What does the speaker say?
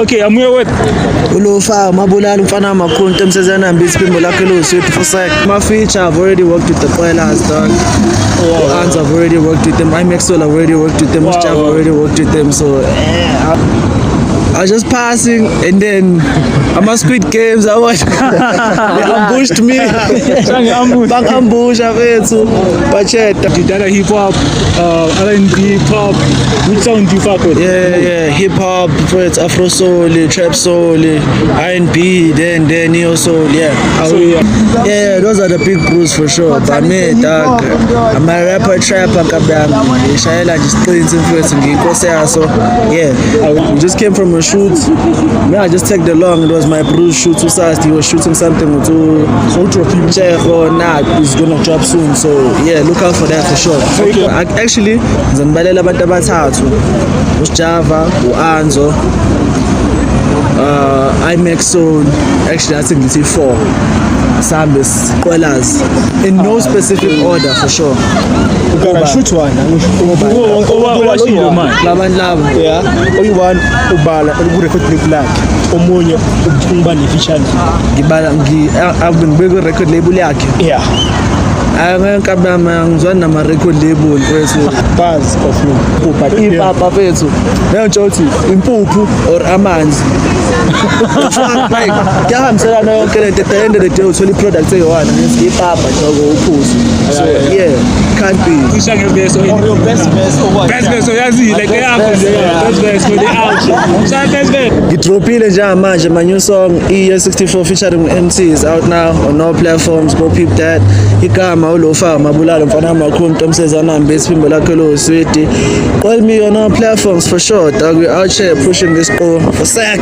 Okay, I'm here with Ulofa, Mabulala, Mfana Makunta, Msezana, Bispi, Molakulu, Sweet for Sec. My feature, I've already worked with the Poilers, dog. Ants, I've already worked with them. IMEXOL, I've already worked with them. I've already worked with them. So, I was just passing, and then I'm a Squid Games. I watched. They ambushed me. Bang ambush, I've had to. But yeah, you done a hip hop, R&B, pop. Which sound do you fuck with? yeah, hip hop, it's Afro soul, trap soul, R&B, then neo soul, yeah. Yeah, those are the big brews for sure. But me, dog, I'm a rapper, trapper, Shayla just plays influence in the so yeah. We just came from a shoot. Me, I just tagged along. It was my brother's shoot. He was shooting something to check or not. It's gonna drop soon. So yeah, look out for that for sure. Okay. Actually, Zambalela abantu abathathu. Java, Anzo, IMEXOL. Actually, I think it's 4. Sambis, Poilers, in no specific order for sure. Shoot one. What you do, man? Laban. Yeah. Only one ubala record label lakhe. Omunye uba ne-feature. I've been big record label yakhe. Yeah. Ngizwana nama-record label Buzz of you. But ipapa fethu neyontsho ukuthi impuphu or amanzi kuyahambiselana yonke lento. At the end of the day uthola i-product eyi-one ipapa joko uphuzo. So yeah, can't be. Ishange verse or your best verse uyazile ke yakho nje. Best verse for the outro. Shaya best verse. Ngidrophile njengamanje my new song E64 featuring MC is out now on all platforms. Go peep that. Igama Ulofa, Mabulala, Mfana Makunta, Msezana, Bispi, Molakulu, Sweet. Call me on all platforms for sure, dog. We're out here pushing this goal for Sec.